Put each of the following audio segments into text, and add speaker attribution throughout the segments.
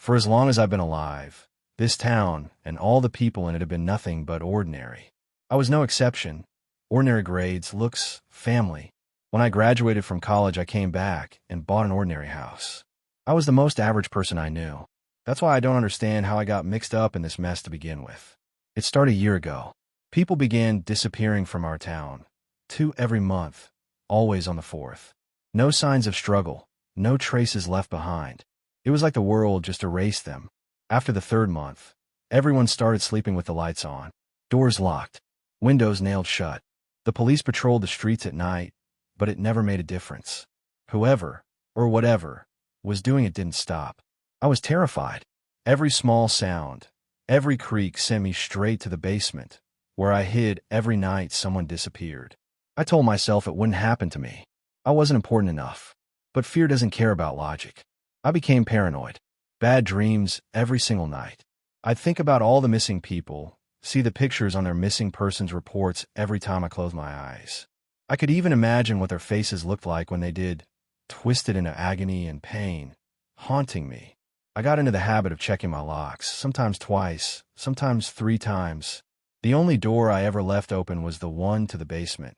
Speaker 1: For as long as I've been alive, this town and all the people in it have been nothing but ordinary. I was no exception. Ordinary grades, looks, family. When I graduated from college, I came back and bought an ordinary house. I was the most average person I knew. That's why I don't understand how I got mixed up in this mess to begin with. It started a year ago. People began disappearing from our town. 2 every month, always on the 4th. No signs of struggle, no traces left behind. It was like the world just erased them. After the 3rd month, everyone started sleeping with the lights on, doors locked, windows nailed shut. The police patrolled the streets at night, but it never made a difference. Whoever, or whatever, was doing it didn't stop. I was terrified. Every small sound, every creak sent me straight to the basement, where I hid every night someone disappeared. I told myself it wouldn't happen to me. I wasn't important enough. But fear doesn't care about logic. I became paranoid. Bad dreams every single night. I'd think about all the missing people, see the pictures on their missing persons reports every time I closed my eyes. I could even imagine what their faces looked like when they did, twisted into agony and pain, haunting me. I got into the habit of checking my locks, sometimes twice, sometimes 3 times. The only door I ever left open was the one to the basement,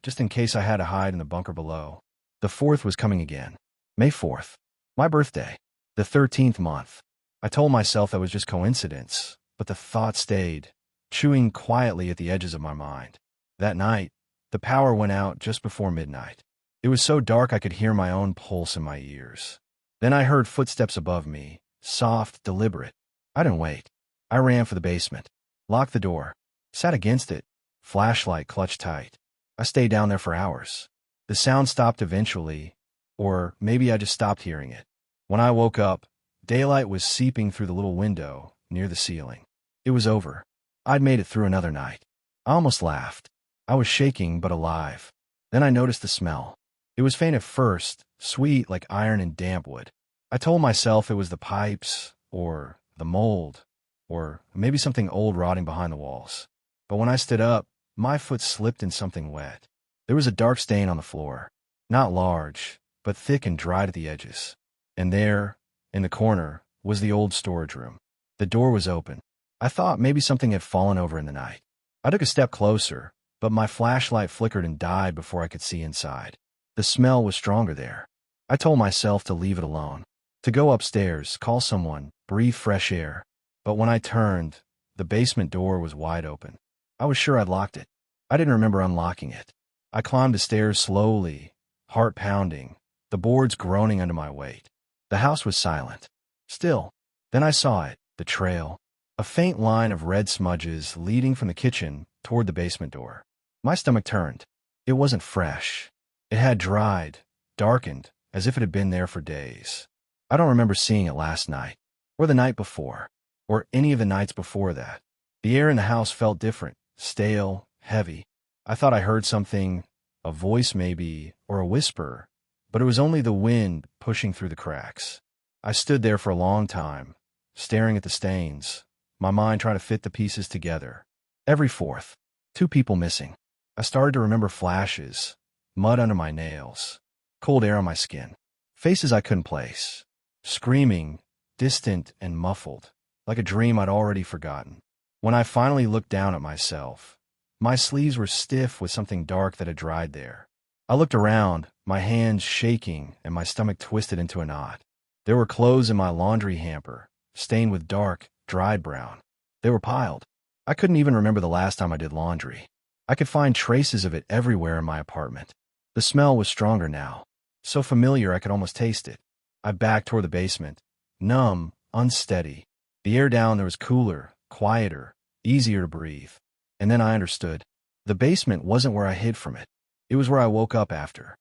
Speaker 1: just in case I had to hide in the bunker below. The 4th was coming again. May 4th. My birthday. The 13th month. I told myself that was just coincidence, but the thought stayed, chewing quietly at the edges of my mind. That night, the power went out just before midnight. It was so dark I could hear my own pulse in my ears. Then I heard footsteps above me, soft, deliberate. I didn't wait. I ran for the basement, locked the door, sat against it, flashlight clutched tight. I stayed down there for hours. The sound stopped eventually, or maybe I just stopped hearing it. When I woke up, daylight was seeping through the little window near the ceiling. It was over. I'd made it through another night. I almost laughed. I was shaking but alive. Then I noticed the smell. It was faint at first, sweet like iron and damp wood. I told myself it was the pipes, or the mold, or maybe something old rotting behind the walls. But when I stood up, my foot slipped in something wet. There was a dark stain on the floor. Not large, but thick and dried at the edges. And there, in the corner, was the old storage room. The door was open. I thought maybe something had fallen over in the night. I took a step closer, but my flashlight flickered and died before I could see inside. The smell was stronger there. I told myself to leave it alone, to go upstairs, call someone, breathe fresh air. But when I turned, the basement door was wide open. I was sure I'd locked it. I didn't remember unlocking it. I climbed the stairs slowly, heart pounding, the boards groaning under my weight. The house was silent. Still. Then I saw it, the trail. A faint line of red smudges leading from the kitchen toward the basement door. My stomach turned. It wasn't fresh. It had dried, darkened, as if it had been there for days. I don't remember seeing it last night, or the night before, or any of the nights before that. The air in the house felt different, stale, heavy. I thought I heard something, a voice maybe, or a whisper, but it was only the wind pushing through the cracks. I stood there for a long time, staring at the stains, my mind trying to fit the pieces together. Every 4th, 2 people missing. I started to remember flashes, mud under my nails, cold air on my skin, faces I couldn't place, screaming, distant and muffled, like a dream I'd already forgotten. When I finally looked down at myself, my sleeves were stiff with something dark that had dried there. I looked around, my hands shaking and my stomach twisted into a knot. There were clothes in my laundry hamper, stained with dark, dried brown. They were piled. I couldn't even remember the last time I did laundry. I could find traces of it everywhere in my apartment. The smell was stronger now, so familiar I could almost taste it. I backed toward the basement, numb, unsteady. The air down there was cooler, quieter, easier to breathe. And then I understood. The basement wasn't where I hid from it. It was where I woke up after.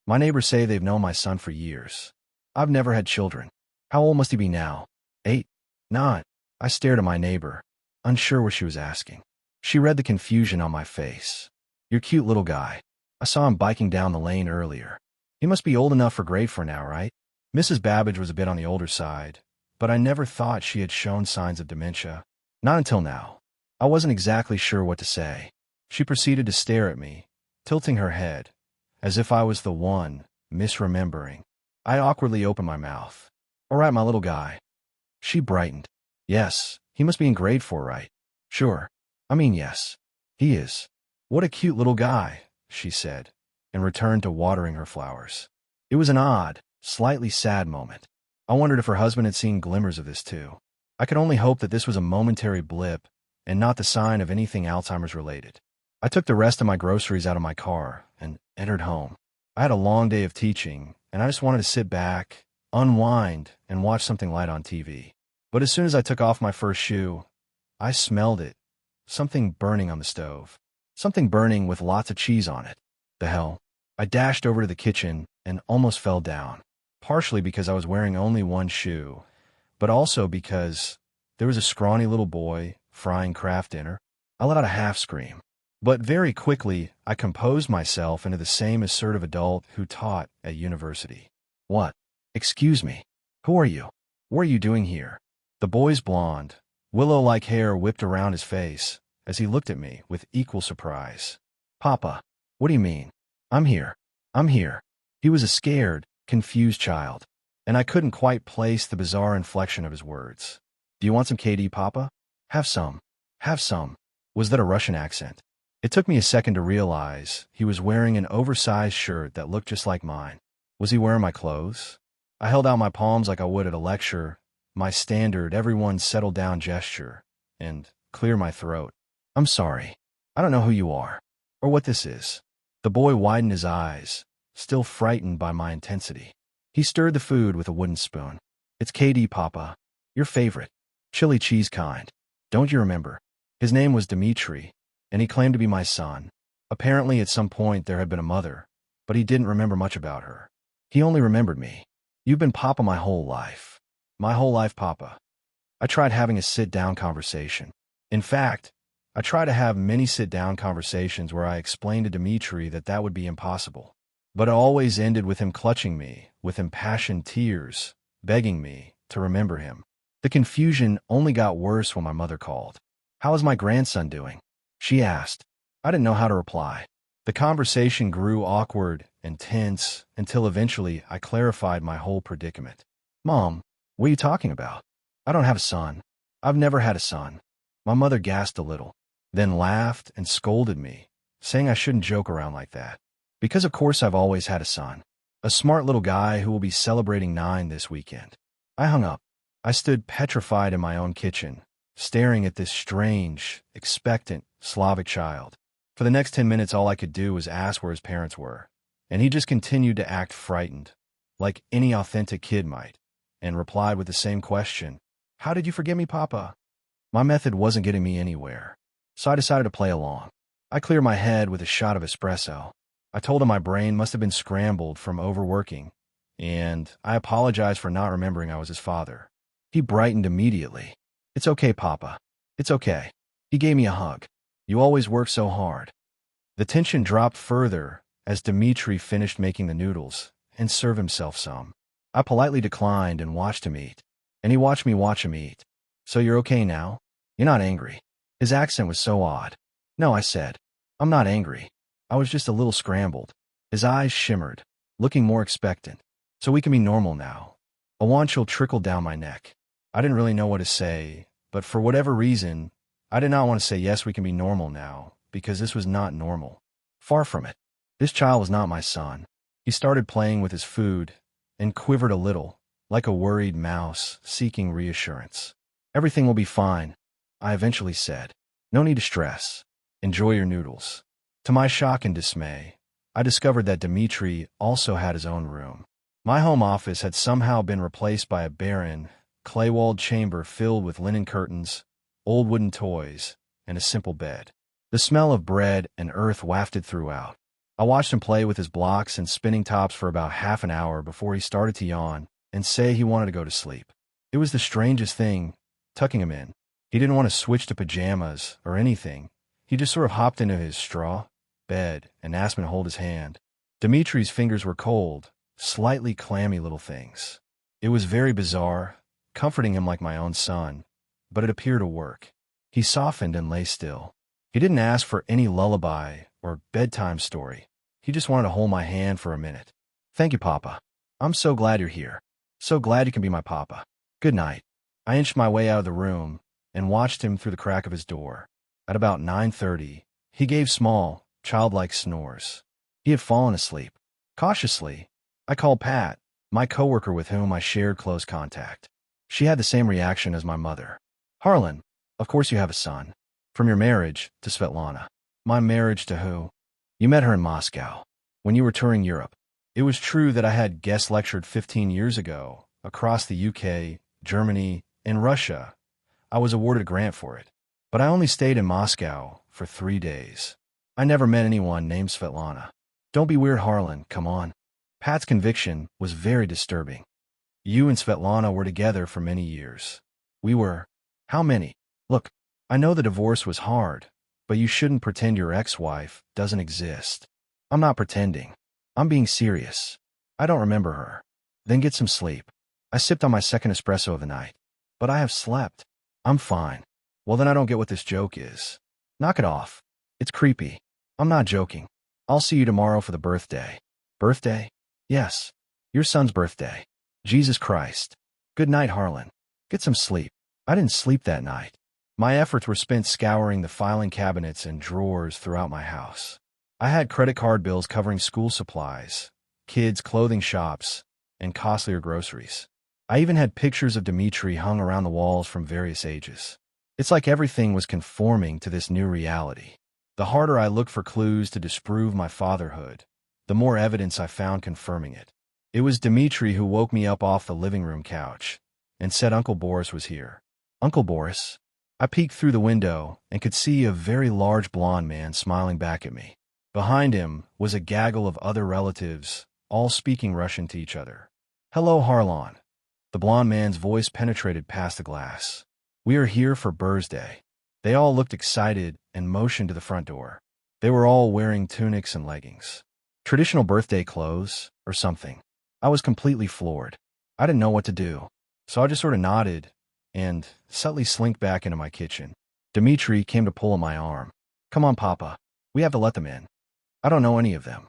Speaker 1: My neighbors say they've known my son for years. I've never had children. How old must he be now? 8? 9? I stared at my neighbor, unsure what she was asking. She read the confusion on my face. Your cute little guy. I saw him biking down the lane earlier. He must be old enough for grade for now, right? Mrs. Babbage was a bit on the older side, but I never thought she had shown signs of dementia. Not until now. I wasn't exactly sure what to say. She proceeded to stare at me, tilting her head, as if I was the one misremembering. I awkwardly opened my mouth. All right, my little guy. She brightened. Yes, he must be in grade 4, right? Sure. I mean, yes. He is. What a cute little guy, she said, and returned to watering her flowers. It was an odd, slightly sad moment. I wondered if her husband had seen glimmers of this too. I could only hope that this was a momentary blip and not the sign of anything Alzheimer's related. I took the rest of my groceries out of my car and entered home. I had a long day of teaching, and I just wanted to sit back, unwind, and watch something light on TV. But as soon as I took off my first shoe, I smelled it. Something burning on the stove. Something burning with lots of cheese on it. The hell? I dashed over to the kitchen and almost fell down, partially because I was wearing only one shoe, but also because there was a scrawny little boy frying Kraft dinner. I let out a half scream. But very quickly, I composed myself into the same assertive adult who taught at university. What? Excuse me. Who are you? What are you doing here? The boy's blonde, willow-like hair whipped around his face as he looked at me with equal surprise. Papa, what do you mean? I'm here. I'm here. He was a scared, confused child, and I couldn't quite place the bizarre inflection of his words. Do you want some KD, Papa? Have some. Have some. Was that a Russian accent? It took me a second to realize he was wearing an oversized shirt that looked just like mine. Was he wearing my clothes? I held out my palms like I would at a lecture, my standard everyone settle down gesture, and clear my throat. I'm sorry. I don't know who you are, or what this is. The boy widened his eyes, still frightened by my intensity. He stirred the food with a wooden spoon. It's KD, Papa. Your favorite. Chili cheese kind. Don't you remember? His name was Dmitri, and he claimed to be my son. Apparently at some point there had been a mother, but he didn't remember much about her. He only remembered me. You've been Papa my whole life. My whole life, Papa. I tried having a sit-down conversation. In fact, I tried to have many sit-down conversations where I explained to Dmitri that that would be impossible. But it always ended with him clutching me, with impassioned tears, begging me to remember him. The confusion only got worse when my mother called. How is my grandson doing? She asked. I didn't know how to reply. The conversation grew awkward and tense until eventually I clarified my whole predicament. Mom, what are you talking about? I don't have a son. I've never had a son. My mother gasped a little, then laughed and scolded me, saying I shouldn't joke around like that. Because of course I've always had a son. A smart little guy who will be celebrating 9 this weekend. I hung up. I stood petrified in my own kitchen, staring at this strange, expectant Slavic child. For the next 10 minutes all I could do was ask where his parents were, and he just continued to act frightened, like any authentic kid might, and replied with the same question. How did you forget me, Papa? My method wasn't getting me anywhere, so I decided to play along. I cleared my head with a shot of espresso. I told him my brain must have been scrambled from overworking, and I apologized for not remembering I was his father. He brightened immediately. It's okay, Papa. It's okay. He gave me a hug. You always work so hard. The tension dropped further as Dmitri finished making the noodles and served himself some. I politely declined and watched him eat, and he watched me watch him eat. So you're okay now? You're not angry? His accent was so odd. No, I said. I'm not angry. I was just a little scrambled. His eyes shimmered, looking more expectant. So we can be normal now. A warm chill trickled down my neck. I didn't really know what to say, but for whatever reason, I did not want to say yes, we can be normal now, because this was not normal. Far from it. This child was not my son. He started playing with his food and quivered a little, like a worried mouse seeking reassurance. Everything will be fine, I eventually said. No need to stress. Enjoy your noodles. To my shock and dismay, I discovered that Dmitri also had his own room. My home office had somehow been replaced by a barren, clay-walled chamber filled with linen curtains, old wooden toys, and a simple bed. The smell of bread and earth wafted throughout. I watched him play with his blocks and spinning tops for about half an hour before he started to yawn and say he wanted to go to sleep. It was the strangest thing, tucking him in. He didn't want to switch to pajamas or anything. He just sort of hopped into his straw bed and asked me to hold his hand. Dimitri's fingers were cold, slightly clammy little things. It was very bizarre, comforting him like my own son, but it appeared to work. He softened and lay still. He didn't ask for any lullaby or bedtime story. He just wanted to hold my hand for a minute. Thank you, Papa. I'm so glad you're here. So glad you can be my papa. Good night. I inched my way out of the room and watched him through the crack of his door. At about 9:30, he gave small, childlike snores. He had fallen asleep. Cautiously, I called Pat, my coworker with whom I shared close contact. She had the same reaction as my mother. Harlan, of course you have a son. From your marriage to Svetlana. My marriage to who? You met her in Moscow, when you were touring Europe. It was true that I had guest lectured 15 years ago, across the UK, Germany, and Russia. I was awarded a grant for it. But I only stayed in Moscow for 3 days. I never met anyone named Svetlana. Don't be weird, Harlan, come on. Pat's conviction was very disturbing. You and Svetlana were together for many years. We were. How many? Look, I know the divorce was hard, but you shouldn't pretend your ex-wife doesn't exist. I'm not pretending. I'm being serious. I don't remember her. Then get some sleep. I sipped on my second espresso of the night. But I have slept. I'm fine. Well, then I don't get what this joke is. Knock it off. It's creepy. I'm not joking. I'll see you tomorrow for the birthday. Birthday? Yes. Your son's birthday. Jesus Christ. Good night, Harlan. Get some sleep. I didn't sleep that night. My efforts were spent scouring the filing cabinets and drawers throughout my house. I had credit card bills covering school supplies, kids' clothing shops, and costlier groceries. I even had pictures of Dmitri hung around the walls from various ages. It's like everything was conforming to this new reality. The harder I looked for clues to disprove my fatherhood, the more evidence I found confirming it. It was Dmitri who woke me up off the living room couch and said Uncle Boris was here. Uncle Boris? I peeked through the window and could see a very large blond man smiling back at me. Behind him was a gaggle of other relatives, all speaking Russian to each other. Hello, Harlan. The blond man's voice penetrated past the glass. We are here for birthday. They all looked excited and motioned to the front door. They were all wearing tunics and leggings. Traditional birthday clothes, or something. I was completely floored. I didn't know what to do, so I just sort of nodded and subtly slinked back into my kitchen. Dmitri came to pull on my arm. Come on, Papa. We have to let them in. I don't know any of them.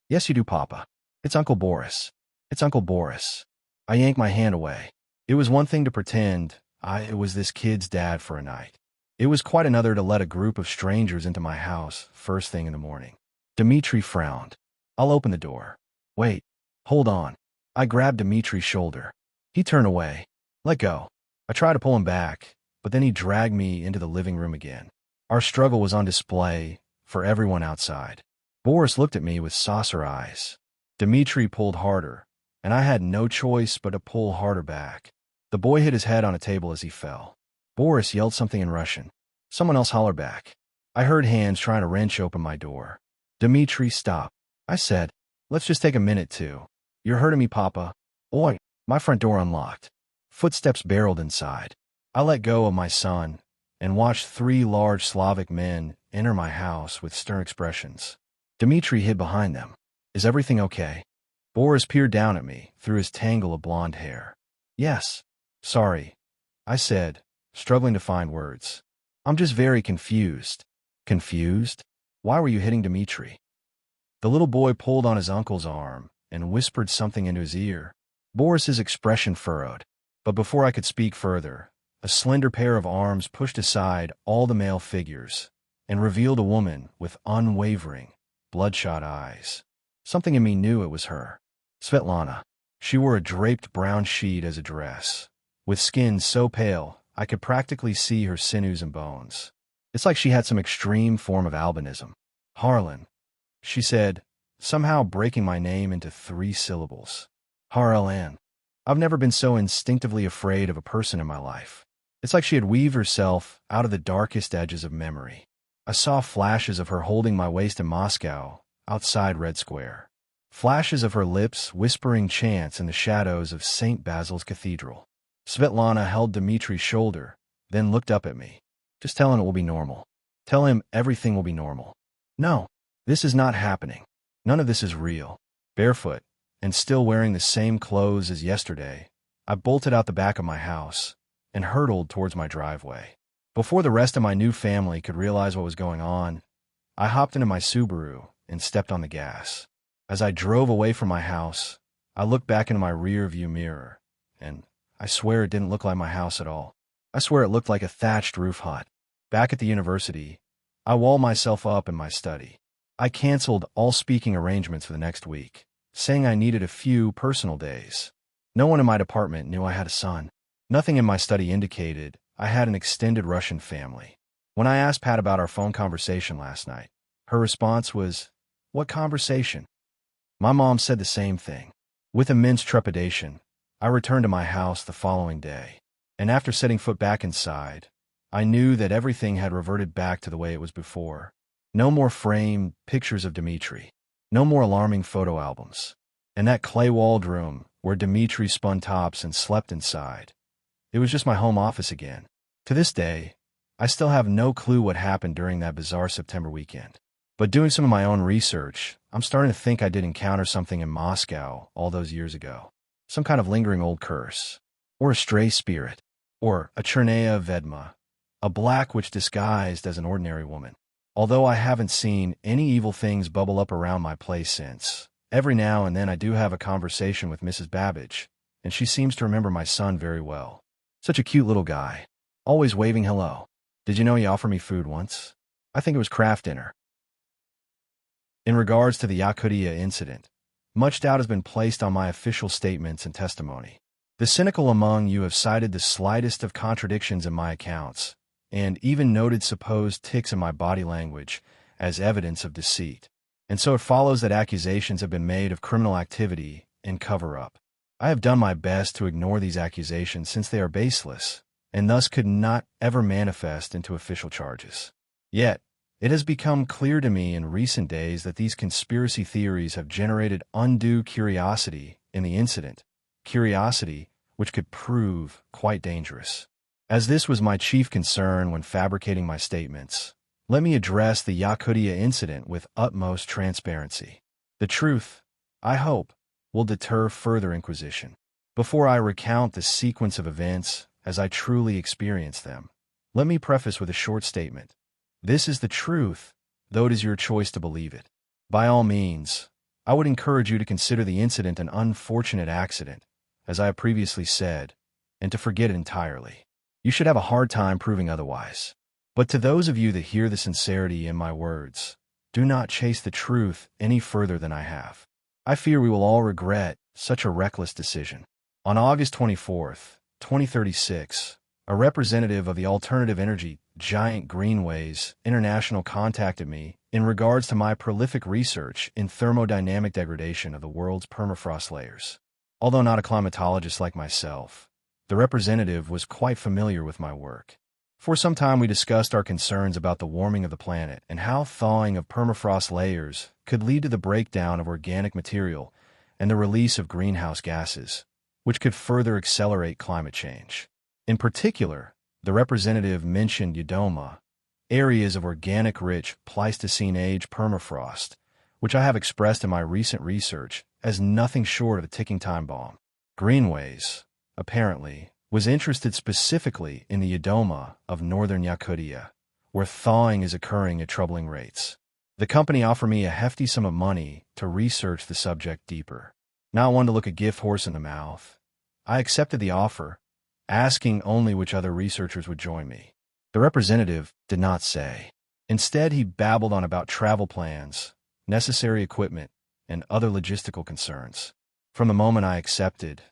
Speaker 1: Yes, you do, Papa. It's Uncle Boris. It's Uncle Boris. I yanked my hand away. It was one thing to pretend I was this kid's dad for a night. It was quite another to let a group of strangers into my house first thing in the morning. Dmitri frowned. I'll open the door. Wait. Hold on. I grabbed Dmitri's shoulder. He turned away. Let go. I tried to pull him back, but then he dragged me into the living room again. Our struggle was on display for everyone outside. Boris looked at me with saucer eyes. Dmitri pulled harder, and I had no choice but to pull harder back. The boy hit his head on a table as he fell. Boris yelled something in Russian. Someone else hollered back. I heard hands trying to wrench open my door. Dmitri, stop. I said, let's just take a minute too. You're hurting me, Papa. Oi, my front door unlocked. Footsteps barreled inside. I let go of my son and watched 3 large Slavic men enter my house with stern expressions. Dmitri hid behind them. Is everything okay? Boris peered down at me through his tangle of blonde hair. Yes. Sorry, I said, struggling to find words. I'm just very confused. Confused? Why were you hitting Dmitri? The little boy pulled on his uncle's arm and whispered something into his ear. Boris's expression furrowed. But before I could speak further, a slender pair of arms pushed aside all the male figures and revealed a woman with unwavering, bloodshot eyes. Something in me knew it was her. Svetlana. She wore a draped brown sheet as a dress, with skin so pale I could practically see her sinews and bones. It's like she had some extreme form of albinism. Harlan, she said, somehow breaking my name into 3 syllables. Harlan. I've never been so instinctively afraid of a person in my life. It's like she had weaved herself out of the darkest edges of memory. I saw flashes of her holding my waist in Moscow, outside Red Square. Flashes of her lips whispering chants in the shadows of St. Basil's Cathedral. Svetlana held Dmitri's shoulder, then looked up at me. Just tell him it will be normal. Tell him everything will be normal. No, this is not happening. None of this is real. Barefoot, and still wearing the same clothes as yesterday, I bolted out the back of my house and hurtled towards my driveway. Before the rest of my new family could realize what was going on, I hopped into my Subaru and stepped on the gas. As I drove away from my house, I looked back into my rear-view mirror and I swear it didn't look like my house at all. I swear it looked like a thatched roof hut. Back at the university, I walled myself up in my study. I canceled all speaking arrangements for the next week, saying I needed a few personal days. No one in my department knew I had a son. Nothing in my study indicated I had an extended Russian family. When I asked Pat about our phone conversation last night, her response was, "What conversation?" My mom said the same thing. With immense trepidation, I returned to my house the following day, and after setting foot back inside, I knew that everything had reverted back to the way it was before. No more framed pictures of Dmitri. No more alarming photo albums. And that clay-walled room where Dmitri spun tops and slept inside. It was just my home office again. To this day, I still have no clue what happened during that bizarre September weekend. But doing some of my own research, I'm starting to think I did encounter something in Moscow all those years ago. Some kind of lingering old curse. Or a stray spirit. Or a Chernaya Vedma. A black witch disguised as an ordinary woman. Although I haven't seen any evil things bubble up around my place since, every now and then I do have a conversation with Mrs. Babbage, and she seems to remember my son very well. Such a cute little guy. Always waving hello. Did you know he offered me food once? I think it was craft dinner. In regards to the Yakutia incident, much doubt has been placed on my official statements and testimony. The cynical among you have cited the slightest of contradictions in my accounts, and even noted supposed tics in my body language as evidence of deceit. And so it follows that accusations have been made of criminal activity and cover-up. I have done my best to ignore these accusations since they are baseless, and thus could not ever manifest into official charges. Yet, it has become clear to me in recent days that these conspiracy theories have generated undue curiosity in the incident, curiosity which could prove quite dangerous. As this was my chief concern when fabricating my statements, let me address the Yakutia incident with utmost transparency. The truth, I hope, will deter further inquisition. Before I recount the sequence of events as I truly experienced them, let me preface with a short statement. This is the truth, though it is your choice to believe it. By all means, I would encourage you to consider the incident an unfortunate accident, as I have previously said, and to forget it entirely. You should have a hard time proving otherwise. But to those of you that hear the sincerity in my words, do not chase the truth any further than I have. I fear we will all regret such a reckless decision. On August 24th, 2036, a representative of the alternative energy giant Greenways International contacted me in regards to my prolific research in thermodynamic degradation of the world's permafrost layers. Although not a climatologist like myself, the representative was quite familiar with my work. For some time we discussed our concerns about the warming of the planet and how thawing of permafrost layers could lead to the breakdown of organic material and the release of greenhouse gases, which could further accelerate climate change. In particular, the representative mentioned Yudoma, areas of organic-rich Pleistocene-age permafrost, which I have expressed in my recent research as nothing short of a ticking time bomb. Greenways, apparently, was interested specifically in the Yudoma of northern Yakutia, where thawing is occurring at troubling rates. The company offered me a hefty sum of money to research the subject deeper. Not one to look a gift horse in the mouth, I accepted the offer, asking only which other researchers would join me. The representative did not say. Instead, he babbled on about travel plans, necessary equipment, and other logistical concerns. From the moment I accepted,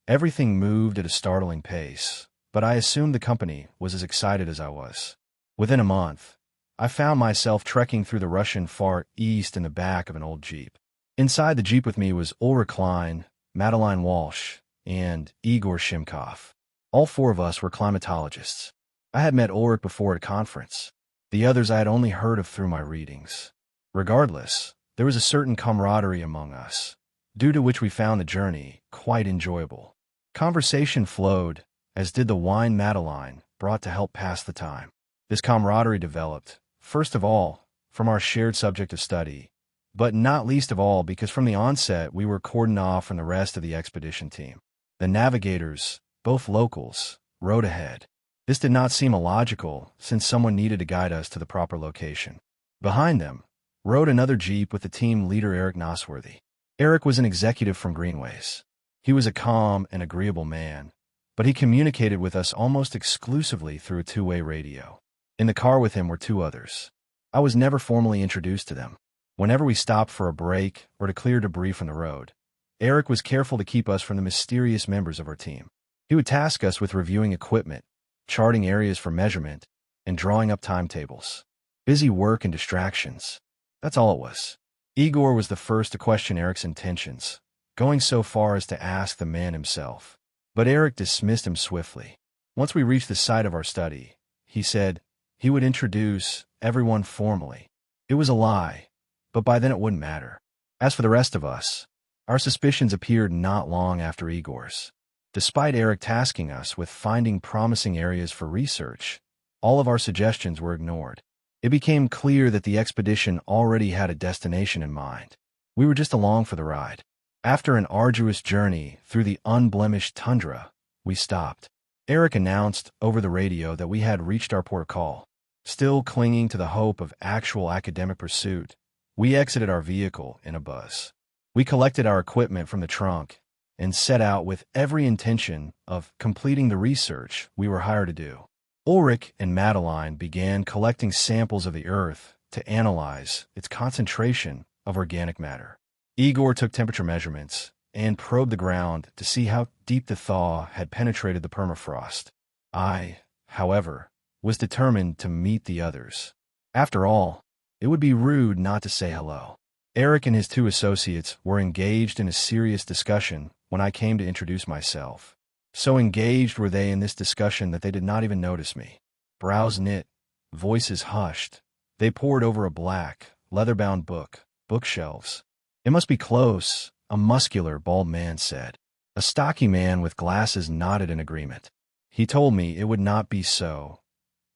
Speaker 1: everything moved at a startling pace, but I assumed the company was as excited as I was. Within a month, I found myself trekking through the Russian Far East in the back of an old Jeep. Inside the Jeep with me was Ulrich Klein, Madeline Walsh, and Igor Shimkov. All four of us were climatologists. I had met Ulrich before at a conference. The others I had only heard of through my readings. Regardless, there was a certain camaraderie among us, due to which we found the journey quite enjoyable. Conversation flowed, as did the wine Madeline brought to help pass the time. This camaraderie developed, first of all, from our shared subject of study, but not least of all because from the onset we were cordoned off from the rest of the expedition team. The navigators, both locals, rode ahead. This did not seem illogical, since someone needed to guide us to the proper location. Behind them rode another Jeep with the team leader Eric Nosworthy. Eric was an executive from Greenways. He was a calm and agreeable man, but he communicated with us almost exclusively through a two-way radio. In the car with him were two others. I was never formally introduced to them. Whenever we stopped for a break or to clear debris from the road, Eric was careful to keep us from the mysterious members of our team. He would task us with reviewing equipment, charting areas for measurement, and drawing up timetables. Busy work and distractions. That's all it was. Igor was the first to question Eric's intentions, going so far as to ask the man himself. But Eric dismissed him swiftly. Once we reached the site of our study, he said he would introduce everyone formally. It was a lie, but by then it wouldn't matter. As for the rest of us, our suspicions appeared not long after Igor's. Despite Eric tasking us with finding promising areas for research, all of our suggestions were ignored. It became clear that the expedition already had a destination in mind. We were just along for the ride. After an arduous journey through the unblemished tundra, we stopped. Eric announced over the radio that we had reached our port call. Still clinging to the hope of actual academic pursuit, we exited our vehicle in a buzz. We collected our equipment from the trunk and set out with every intention of completing the research we were hired to do. Ulrich and Madeline began collecting samples of the Earth to analyze its concentration of organic matter. Igor took temperature measurements and probed the ground to see how deep the thaw had penetrated the permafrost. I, however, was determined to meet the others. After all, it would be rude not to say hello. Eric and his two associates were engaged in a serious discussion when I came to introduce myself. So engaged were they in this discussion that they did not even notice me. Brows knit, voices hushed. They pored over a black, leather-bound book, bookshelves. It must be close, a muscular, bald man said. A stocky man with glasses nodded in agreement. He told me it would not be so.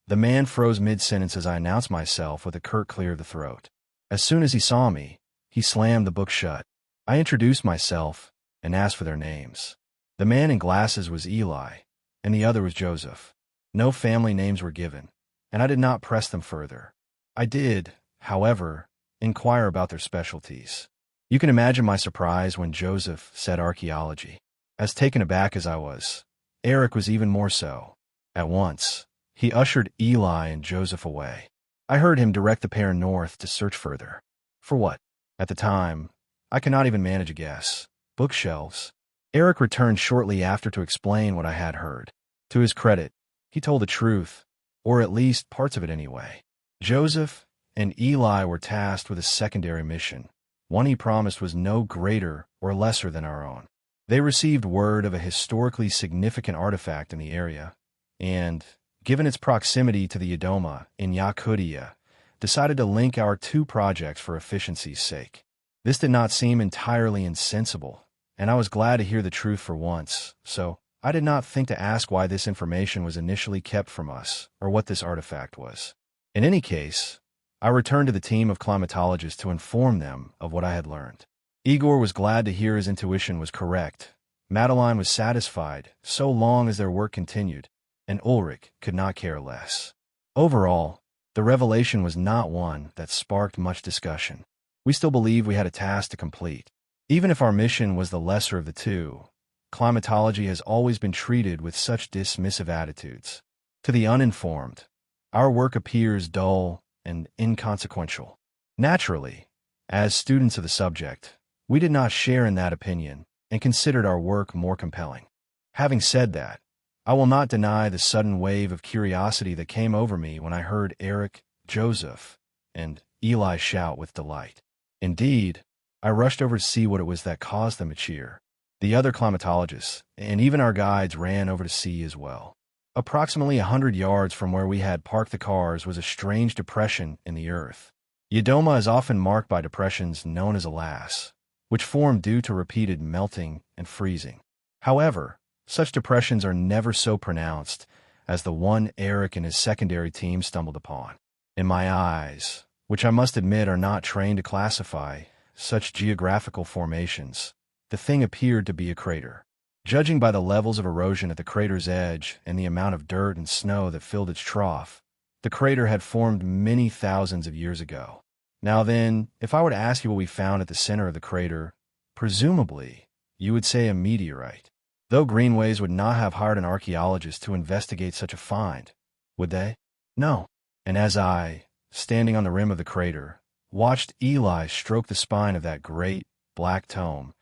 Speaker 1: The man froze mid-sentence as I announced myself with a curt clear of the throat. As soon as he saw me, he slammed the book shut. I introduced myself and asked for their names. The man in glasses was Eli, and the other was Joseph. No family names were given, and I did not press them further. I did, however, inquire about their specialties. You can imagine my surprise when Joseph said archaeology. As taken aback as I was, Eric was even more so. At once, he ushered Eli and Joseph away. I heard him direct the pair north to search further. For what? At the time, I could not even manage a guess. Bookshelves. Eric returned shortly after to explain what I had heard. To his credit, he told the truth, or at least parts of it anyway. Joseph and Eli were tasked with a secondary mission. One he promised was no greater or lesser than our own. They received word of a historically significant artifact in the area, and, given its proximity to the Yadoma in Yakutia, decided to link our two projects for efficiency's sake. This did not seem entirely insensible, and I was glad to hear the truth for once, so I did not think to ask why this information was initially kept from us or what this artifact was. In any case, I returned to the team of climatologists to inform them of what I had learned. Igor was glad to hear his intuition was correct. Madeline was satisfied so long as their work continued, and Ulrich could not care less. Overall, the revelation was not one that sparked much discussion. We still believed we had a task to complete. Even if our mission was the lesser of the two, climatology has always been treated with such dismissive attitudes. To the uninformed, our work appears dull and inconsequential. Naturally, as students of the subject, we did not share in that opinion and considered our work more compelling. Having said that, I will not deny the sudden wave of curiosity that came over me when I heard Eric, Joseph, and Eli shout with delight. Indeed, I rushed over to see what it was that caused them to cheer. The other climatologists, and even our guides, ran over to see as well. Approximately 100 yards from where we had parked the cars was a strange depression in the earth. Yadoma is often marked by depressions known as alas, which form due to repeated melting and freezing. However, such depressions are never so pronounced as the one Eric and his secondary team stumbled upon. In my eyes, which I must admit are not trained to classify such geographical formations, the thing appeared to be a crater. Judging by the levels of erosion at the crater's edge and the amount of dirt and snow that filled its trough, the crater had formed many thousands of years ago. Now then, if I were to ask you what we found at the center of the crater, presumably, you would say a meteorite. Though Greenways would not have hired an archaeologist to investigate such a find, would they? No. And as I, standing on the rim of the crater, watched Eli stroke the spine of that great, black tome,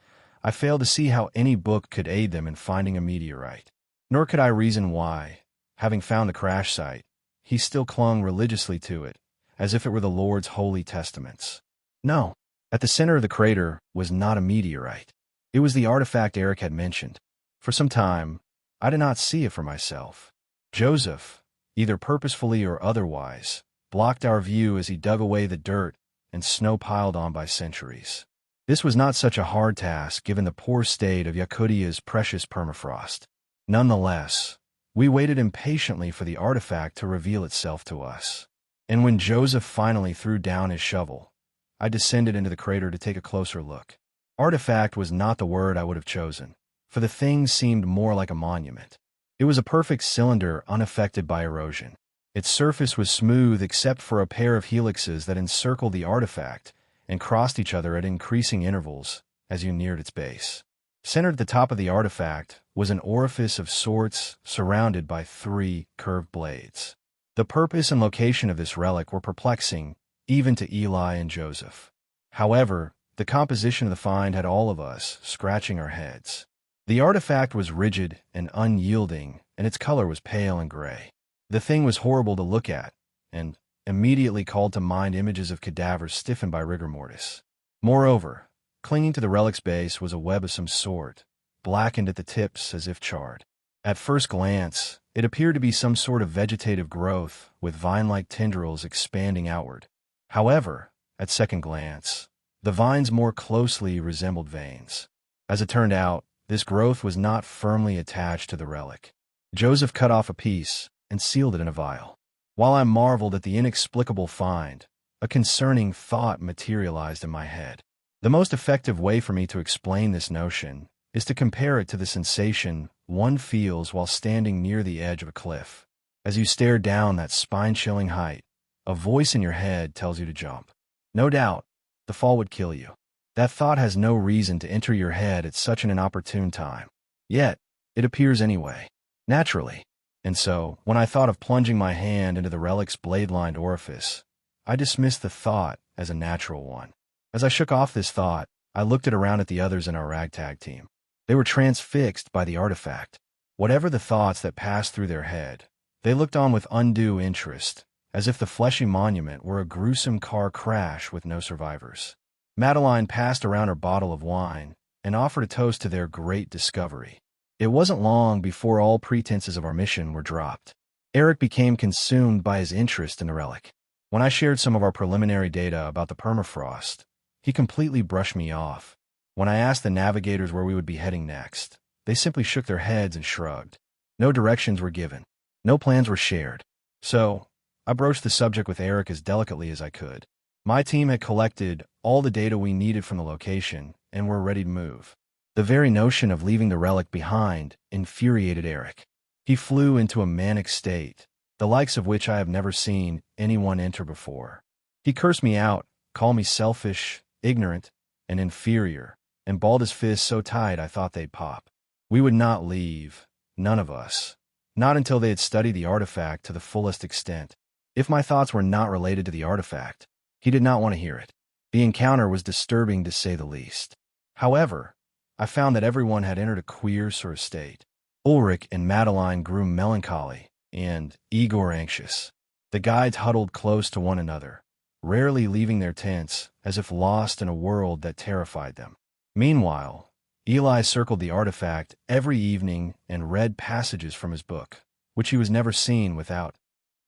Speaker 1: I failed to see how any book could aid them in finding a meteorite. Nor could I reason why, having found the crash site, he still clung religiously to it, as if it were the Lord's holy testaments. No. At the center of the crater was not a meteorite. It was the artifact Eric had mentioned. For some time, I did not see it for myself. Joseph, either purposefully or otherwise, blocked our view as he dug away the dirt and snow piled on by centuries. This was not such a hard task given the poor state of Yakutia's precious permafrost. Nonetheless, we waited impatiently for the artifact to reveal itself to us. And when Joseph finally threw down his shovel, I descended into the crater to take a closer look. Artifact was not the word I would have chosen, for the thing seemed more like a monument. It was a perfect cylinder unaffected by erosion. Its surface was smooth except for a pair of helixes that encircled the artifact and crossed each other at increasing intervals as you neared its base. Centered at the top of the artifact was an orifice of sorts surrounded by 3 curved blades. The purpose and location of this relic were perplexing, even to Eli and Joseph. However, the composition of the find had all of us scratching our heads. The artifact was rigid and unyielding, and its color was pale and gray. The thing was horrible to look at, and immediately called to mind images of cadavers stiffened by rigor mortis. Moreover, clinging to the relic's base was a web of some sort, blackened at the tips as if charred. At first glance, it appeared to be some sort of vegetative growth, with vine-like tendrils expanding outward. However, at second glance, the vines more closely resembled veins. As it turned out, this growth was not firmly attached to the relic. Joseph cut off a piece and sealed it in a vial. While I marveled at the inexplicable find, a concerning thought materialized in my head. The most effective way for me to explain this notion is to compare it to the sensation one feels while standing near the edge of a cliff. As you stare down that spine-chilling height, a voice in your head tells you to jump. No doubt, the fall would kill you. That thought has no reason to enter your head at such an inopportune time. Yet, it appears anyway, naturally. And so, when I thought of plunging my hand into the relic's blade-lined orifice, I dismissed the thought as a natural one. As I shook off this thought, I looked around at the others in our ragtag team. They were transfixed by the artifact. Whatever the thoughts that passed through their head, they looked on with undue interest, as if the fleshy monument were a gruesome car crash with no survivors. Madeline passed around her bottle of wine and offered a toast to their great discovery. It wasn't long before all pretenses of our mission were dropped. Eric became consumed by his interest in the relic. When I shared some of our preliminary data about the permafrost, he completely brushed me off. When I asked the navigators where we would be heading next, they simply shook their heads and shrugged. No directions were given. No plans were shared. So, I broached the subject with Eric as delicately as I could. My team had collected all the data we needed from the location and were ready to move. The very notion of leaving the relic behind infuriated Eric. He flew into a manic state, the likes of which I have never seen anyone enter before. He cursed me out, called me selfish, ignorant, and inferior, and balled his fists so tight I thought they'd pop. We would not leave, none of us, not until they had studied the artifact to the fullest extent. If my thoughts were not related to the artifact, he did not want to hear it. The encounter was disturbing to say the least. However, I found that everyone had entered a queer sort of state. Ulrich and Madeline grew melancholy, and Igor anxious. The guides huddled close to one another, rarely leaving their tents, as if lost in a world that terrified them. Meanwhile, Eli circled the artifact every evening and read passages from his book, which he was never seen without.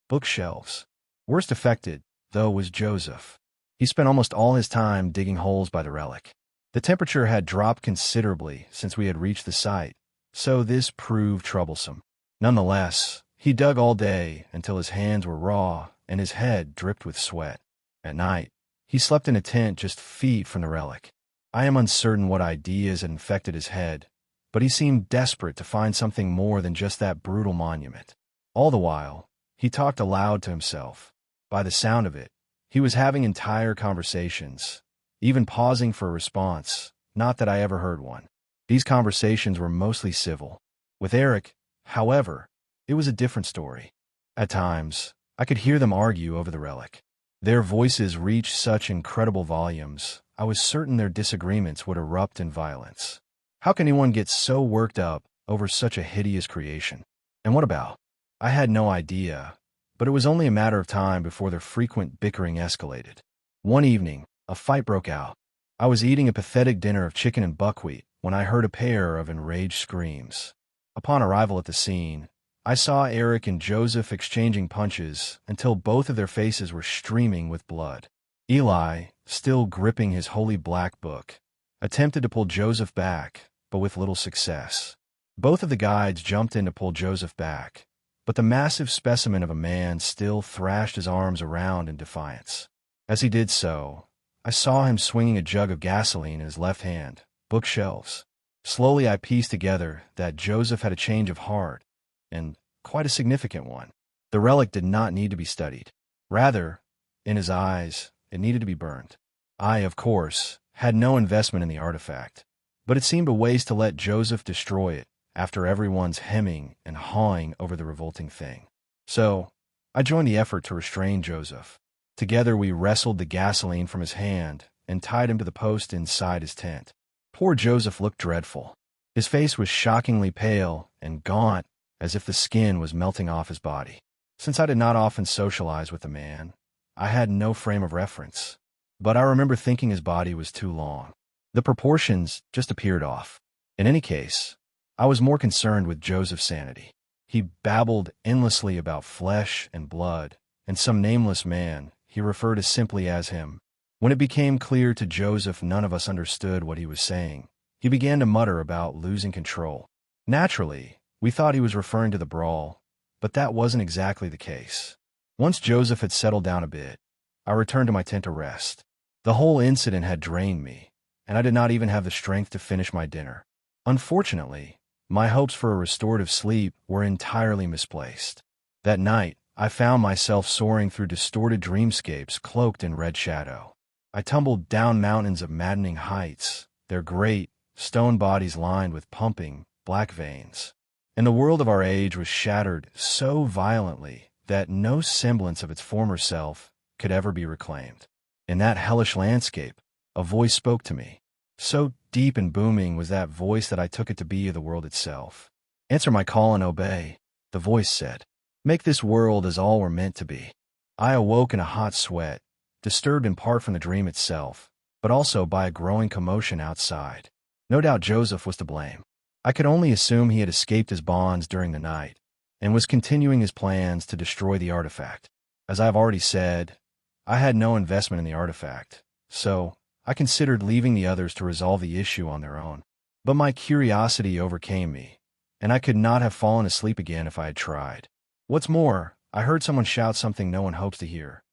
Speaker 1: Bookshelves. Worst affected, though, was Joseph. He spent almost all his time digging holes by the relic. The temperature had dropped considerably since we had reached the site, so this proved troublesome. Nonetheless, he dug all day until his hands were raw and his head dripped with sweat. At night, he slept in a tent just feet from the relic. I am uncertain what ideas had infected his head, but he seemed desperate to find something more than just that brutal monument. All the while, he talked aloud to himself. By the sound of it, he was having entire conversations, even pausing for a response, not that I ever heard one. These conversations were mostly civil. With Eric, however, it was a different story. At times, I could hear them argue over the relic. Their voices reached such incredible volumes, I was certain their disagreements would erupt in violence. How can anyone get so worked up over such a hideous creation? And what about? I had no idea, but it was only a matter of time before their frequent bickering escalated. One evening, a fight broke out. I was eating a pathetic dinner of chicken and buckwheat when I heard a pair of enraged screams. Upon arrival at the scene, I saw Eric and Joseph exchanging punches until both of their faces were streaming with blood. Eli, still gripping his holy black book, attempted to pull Joseph back, but with little success. Both of the guides jumped in to pull Joseph back, but the massive specimen of a man still thrashed his arms around in defiance. As he did so, I saw him swinging a jug of gasoline in his left hand, bookshelves. Slowly I pieced together that Joseph had a change of heart, and quite a significant one. The relic did not need to be studied. Rather, in his eyes, it needed to be burned. I, of course, had no investment in the artifact, but it seemed a waste to let Joseph destroy it after everyone's hemming and hawing over the revolting thing. So, I joined the effort to restrain Joseph. Together we wrestled the gasoline from his hand and tied him to the post inside his tent. Poor Joseph looked dreadful. His face was shockingly pale and gaunt, as if the skin was melting off his body. Since I did not often socialize with the man, I had no frame of reference, but I remember thinking his body was too long. The proportions just appeared off. In any case, I was more concerned with Joseph's sanity. He babbled endlessly about flesh and blood, and some nameless man he referred to simply as him. When it became clear to Joseph none of us understood what he was saying, he began to mutter about losing control. Naturally, we thought he was referring to the brawl, but that wasn't exactly the case. Once Joseph had settled down a bit, I returned to my tent to rest. The whole incident had drained me, and I did not even have the strength to finish my dinner. Unfortunately, my hopes for a restorative sleep were entirely misplaced. That night, I found myself soaring through distorted dreamscapes cloaked in red shadow. I tumbled down mountains of maddening heights, their great, stone bodies lined with pumping, black veins. And the world of our age was shattered so violently that no semblance of its former self could ever be reclaimed. In that hellish landscape, a voice spoke to me. So deep and booming was that voice that I took it to be the world itself. "Answer my call and obey," the voice said. "Make this world as all were meant to be." I awoke in a hot sweat, disturbed in part from the dream itself, but also by a growing commotion outside. No doubt Joseph was to blame. I could only assume he had escaped his bonds during the night and was continuing his plans to destroy the artifact. As I have already said, I had no investment in the artifact, so I considered leaving the others to resolve the issue on their own. But my curiosity overcame me, and I could not have fallen asleep again if I had tried. What's more, I heard someone shout something no one hopes to hear.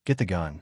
Speaker 1: "Get the gun."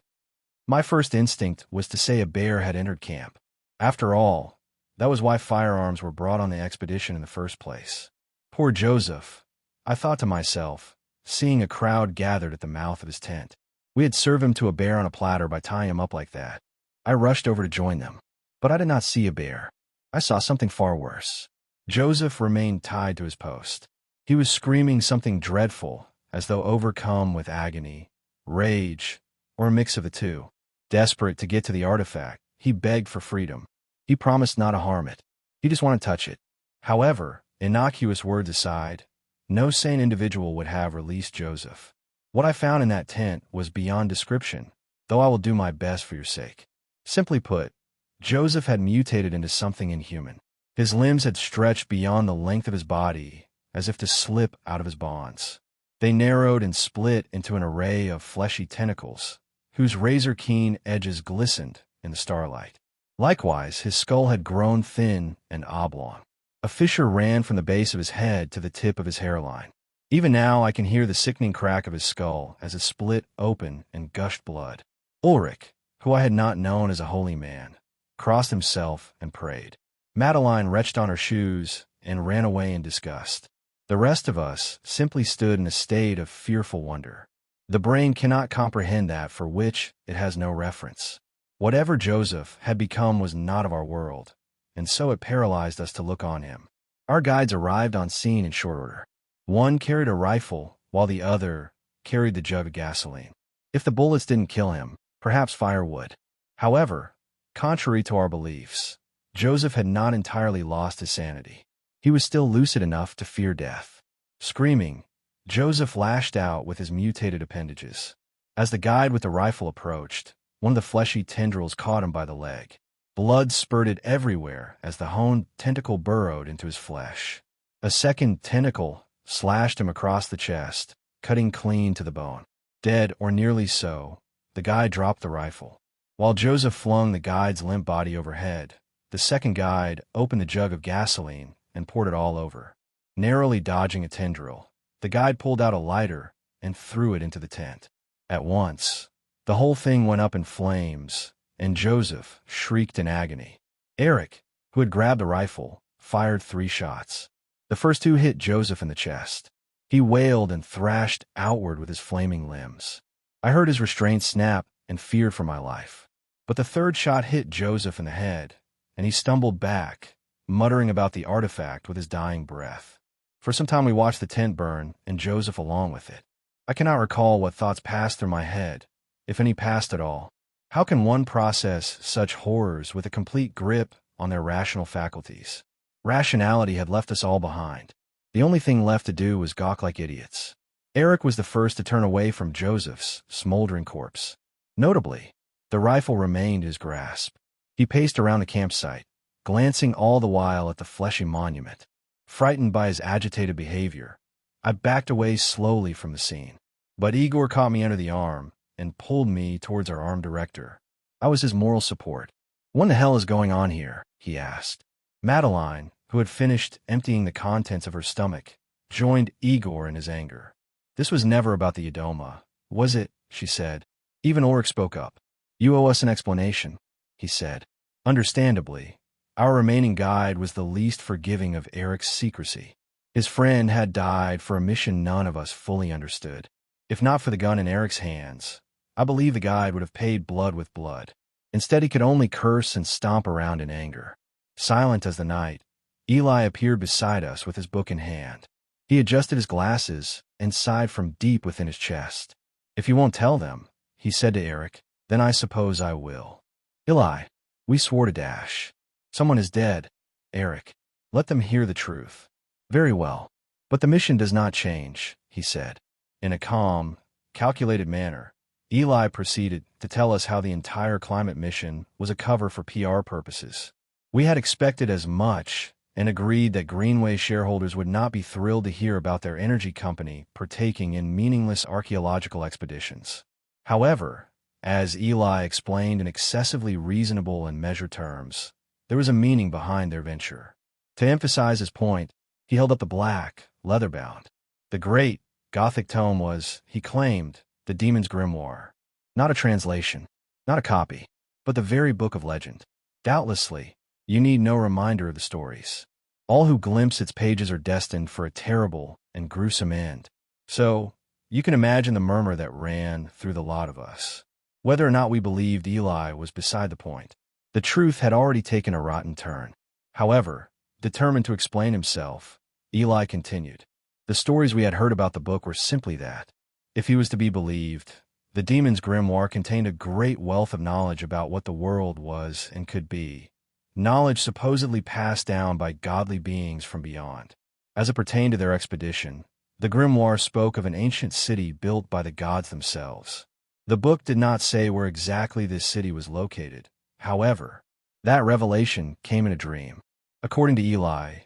Speaker 1: My first instinct was to say a bear had entered camp. After all, that was why firearms were brought on the expedition in the first place. Poor Joseph, I thought to myself, seeing a crowd gathered at the mouth of his tent. We had served him to a bear on a platter by tying him up like that. I rushed over to join them, but I did not see a bear. I saw something far worse. Joseph remained tied to his post. He was screaming something dreadful, as though overcome with agony, rage, or a mix of the two. Desperate to get to the artifact, he begged for freedom. He promised not to harm it. He just wanted to touch it. However, innocuous words aside, no sane individual would have released Joseph. What I found in that tent was beyond description, though I will do my best for your sake. Simply put, Joseph had mutated into something inhuman. His limbs had stretched beyond the length of his body, as if to slip out of his bonds. They narrowed and split into an array of fleshy tentacles, whose razor-keen edges glistened in the starlight. Likewise, his skull had grown thin and oblong. A fissure ran from the base of his head to the tip of his hairline. Even now I can hear the sickening crack of his skull as it split open and gushed blood. Ulrich, who I had not known as a holy man, crossed himself and prayed. Madeline retched on her shoes and ran away in disgust. The rest of us simply stood in a state of fearful wonder. The brain cannot comprehend that for which it has no reference. Whatever Joseph had become was not of our world, and so it paralyzed us to look on him. Our guides arrived on scene in short order. One carried a rifle, while the other carried the jug of gasoline. If the bullets didn't kill him, perhaps fire would. However, contrary to our beliefs, Joseph had not entirely lost his sanity. He was still lucid enough to fear death. Screaming, Joseph lashed out with his mutated appendages. As the guide with the rifle approached, one of the fleshy tendrils caught him by the leg. Blood spurted everywhere as the honed tentacle burrowed into his flesh. A second tentacle slashed him across the chest, cutting clean to the bone. Dead, or nearly so, the guide dropped the rifle. While Joseph flung the guide's limp body overhead, the second guide opened the jug of gasoline and poured it all over. Narrowly dodging a tendril, the guide pulled out a lighter and threw it into the tent. At once, the whole thing went up in flames, and Joseph shrieked in agony. Eric, who had grabbed the rifle, fired 3 shots. The first 2 hit Joseph in the chest. He wailed and thrashed outward with his flaming limbs. I heard his restraint snap and feared for my life. But the third shot hit Joseph in the head, and he stumbled back, muttering about the artifact with his dying breath. For some time we watched the tent burn, and Joseph along with it. I cannot recall what thoughts passed through my head, if any passed at all. How can one process such horrors with a complete grip on their rational faculties? Rationality had left us all behind. The only thing left to do was gawk like idiots. Eric was the first to turn away from Joseph's smoldering corpse. Notably, the rifle remained in his grasp. He paced around the campsite, glancing all the while at the fleshy monument. Frightened by his agitated behavior, I backed away slowly from the scene. But Igor caught me under the arm and pulled me towards our armed director. I was his moral support. "What the hell is going on here?" he asked. Madeline, who had finished emptying the contents of her stomach, joined Igor in his anger. "This was never about the Yadoma, was it?" she said. Even Ulrich spoke up. "You owe us an explanation," he said. Understandably, our remaining guide was the least forgiving of Eric's secrecy. His friend had died for a mission none of us fully understood. If not for the gun in Eric's hands, I believe the guide would have paid blood with blood. Instead, he could only curse and stomp around in anger. Silent as the night, Eli appeared beside us with his book in hand. He adjusted his glasses and sighed from deep within his chest. "If you won't tell them," he said to Eric, "then I suppose I will." "Eli, we swore to dash. Someone is dead, Eric. Let them hear the truth." "Very well. But the mission does not change," he said. In a calm, calculated manner, Eli proceeded to tell us how the entire climate mission was a cover for PR purposes. We had expected as much and agreed that Greenway shareholders would not be thrilled to hear about their energy company partaking in meaningless archaeological expeditions. However, as Eli explained in excessively reasonable and measured terms, there was a meaning behind their venture. To emphasize his point, he held up the black, leather-bound. The great Gothic tome was, he claimed, the Demon's Grimoire. Not a translation, not a copy, but the very book of legend. Doubtlessly, you need no reminder of the stories. All who glimpse its pages are destined for a terrible and gruesome end. So, you can imagine the murmur that ran through the lot of us. Whether or not we believed Eli was beside the point. The truth had already taken a rotten turn. However, determined to explain himself, Eli continued. The stories we had heard about the book were simply that. If he was to be believed, the Demon's Grimoire contained a great wealth of knowledge about what the world was and could be. Knowledge supposedly passed down by godly beings from beyond. As it pertained to their expedition, the grimoire spoke of an ancient city built by the gods themselves. The book did not say where exactly this city was located. However, that revelation came in a dream. According to Eli,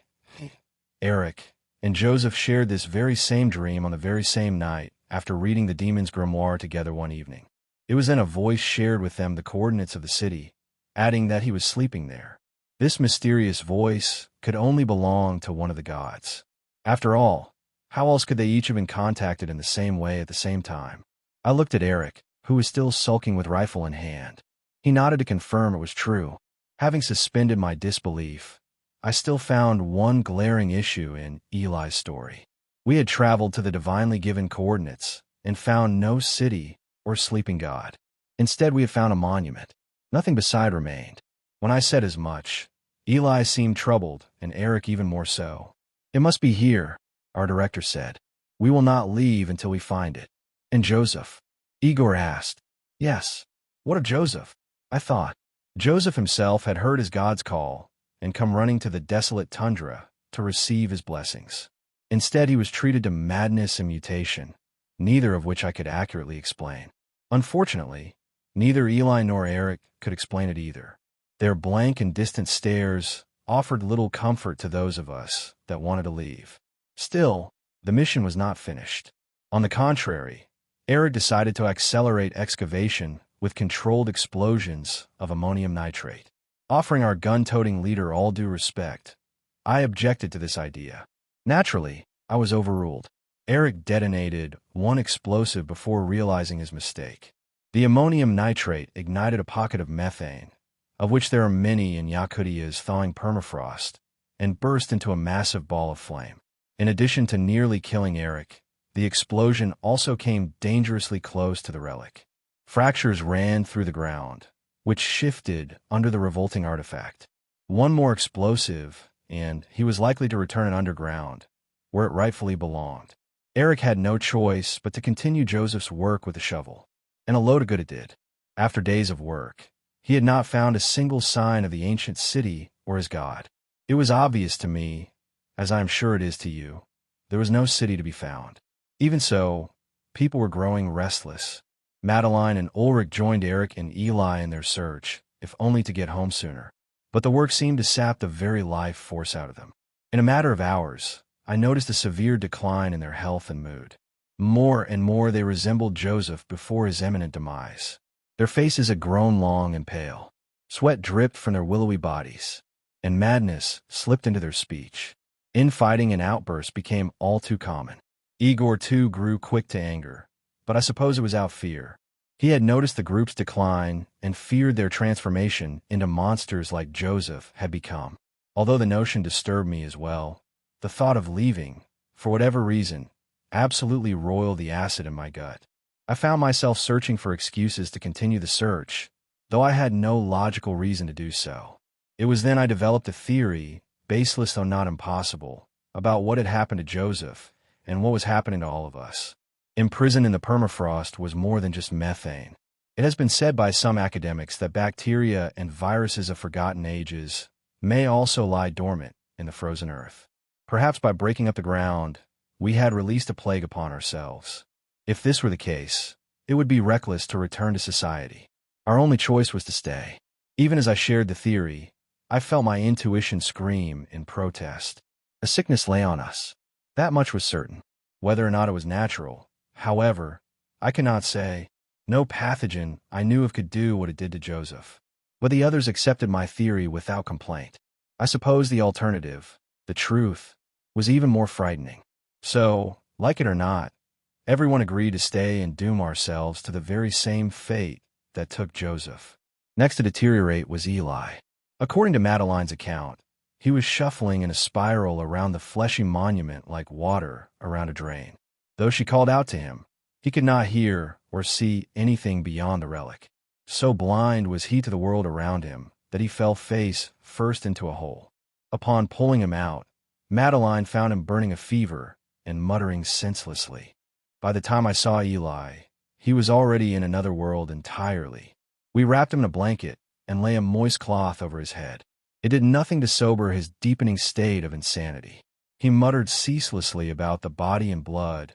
Speaker 1: Eric and Joseph shared this very same dream on the very same night after reading the Demon's Grimoire together one evening. It was then a voice shared with them the coordinates of the city, adding that he was sleeping there. This mysterious voice could only belong to one of the gods. After all, how else could they each have been contacted in the same way at the same time? I looked at Eric, who was still sulking with rifle in hand. He nodded to confirm it was true. Having suspended my disbelief, I still found one glaring issue in Eli's story. We had traveled to the divinely given coordinates and found no city or sleeping god. Instead, we had found a monument. Nothing beside remained. When I said as much, Eli seemed troubled, and Eric even more so. "It must be here," our director said. "We will not leave until we find it." "And Joseph?" Igor asked. "Yes. What of Joseph?" I thought. Joseph himself had heard his God's call and come running to the desolate tundra to receive his blessings. Instead, he was treated to madness and mutation, neither of which I could accurately explain. Unfortunately, neither Eli nor Eric could explain it either. Their blank and distant stares offered little comfort to those of us that wanted to leave. Still, the mission was not finished. On the contrary, Eric decided to accelerate excavation with controlled explosions of ammonium nitrate. Offering our gun-toting leader all due respect, I objected to this idea. Naturally, I was overruled. Eric detonated one explosive before realizing his mistake. The ammonium nitrate ignited a pocket of methane, of which there are many in Yakutia's thawing permafrost, and burst into a massive ball of flame. In addition to nearly killing Eric, the explosion also came dangerously close to the relic. Fractures ran through the ground, which shifted under the revolting artifact. One more explosive, and he was likely to return it underground, where it rightfully belonged. Eric had no choice but to continue Joseph's work with the shovel, and a load of good it did. After days of work, he had not found a single sign of the ancient city or his god. It was obvious to me, as I am sure it is to you, there was no city to be found. Even so, people were growing restless. Madeline and Ulrich joined Eric and Eli in their search, if only to get home sooner. But the work seemed to sap the very life force out of them. In a matter of hours, I noticed a severe decline in their health and mood. More and more they resembled Joseph before his imminent demise. Their faces had grown long and pale. Sweat dripped from their willowy bodies, and madness slipped into their speech. Infighting and outbursts became all too common. Igor, too, grew quick to anger, but I suppose it was out fear. He had noticed the group's decline and feared their transformation into monsters like Joseph had become. Although the notion disturbed me as well, the thought of leaving, for whatever reason, absolutely roiled the acid in my gut. I found myself searching for excuses to continue the search, though I had no logical reason to do so. It was then I developed a theory, baseless though not impossible, about what had happened to Joseph and what was happening to all of us. Imprisoned in the permafrost was more than just methane. It has been said by some academics that bacteria and viruses of forgotten ages may also lie dormant in the frozen earth. Perhaps by breaking up the ground, we had released a plague upon ourselves. If this were the case, it would be reckless to return to society. Our only choice was to stay. Even as I shared the theory, I felt my intuition scream in protest. A sickness lay on us. That much was certain. Whether or not it was natural, however, I cannot say. No pathogen I knew of could do what it did to Joseph. But the others accepted my theory without complaint. I suppose the alternative, the truth, was even more frightening. So, like it or not, everyone agreed to stay and doom ourselves to the very same fate that took Joseph. Next to deteriorate was Eli. According to Madeline's account, he was shuffling in a spiral around the fleshy monument like water around a drain. Though she called out to him, he could not hear or see anything beyond the relic. So blind was he to the world around him that he fell face first into a hole. Upon pulling him out, Madeline found him burning a fever and muttering senselessly. By the time I saw Eli, he was already in another world entirely. We wrapped him in a blanket and lay a moist cloth over his head. It did nothing to sober his deepening state of insanity. He muttered ceaselessly about the body and blood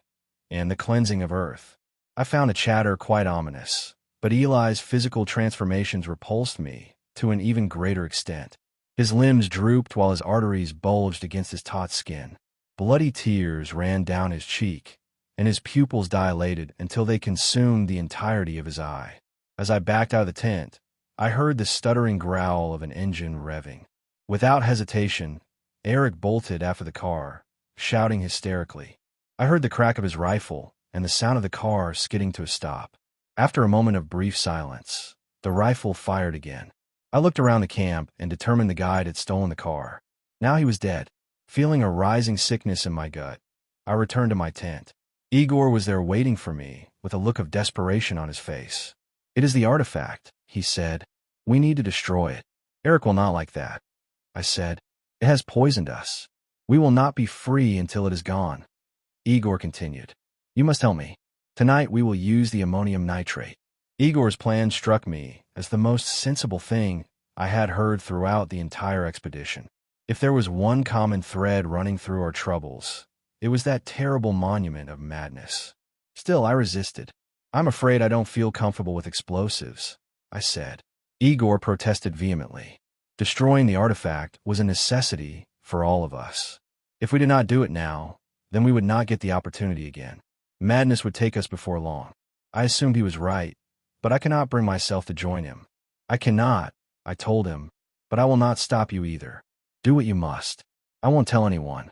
Speaker 1: and the cleansing of earth. I found the chatter quite ominous, but Eli's physical transformations repulsed me to an even greater extent. His limbs drooped while his arteries bulged against his taut skin. Bloody tears ran down his cheek, and his pupils dilated until they consumed the entirety of his eye. As I backed out of the tent, I heard the stuttering growl of an engine revving. Without hesitation, Eric bolted after the car, shouting hysterically. I heard the crack of his rifle and the sound of the car skidding to a stop. After a moment of brief silence, the rifle fired again. I looked around the camp and determined the guide had stolen the car. Now he was dead. Feeling a rising sickness in my gut, I returned to my tent. Igor was there waiting for me, with a look of desperation on his face. "It is the artifact," he said. "We need to destroy it. Eric will not like that." I said. It has poisoned us. We will not be free until it is gone. Igor continued. You must help me. Tonight we will use the ammonium nitrate. Igor's plan struck me as the most sensible thing I had heard throughout the entire expedition. If there was one common thread running through our troubles, it was that terrible monument of madness. Still, I resisted. I'm afraid I don't feel comfortable with explosives, I said. Igor protested vehemently. Destroying the artifact was a necessity for all of us. If we did not do it now, then we would not get the opportunity again. Madness would take us before long. I assumed he was right, but I cannot bring myself to join him. I cannot, I told him, but I will not stop you either. Do what you must. I won't tell anyone.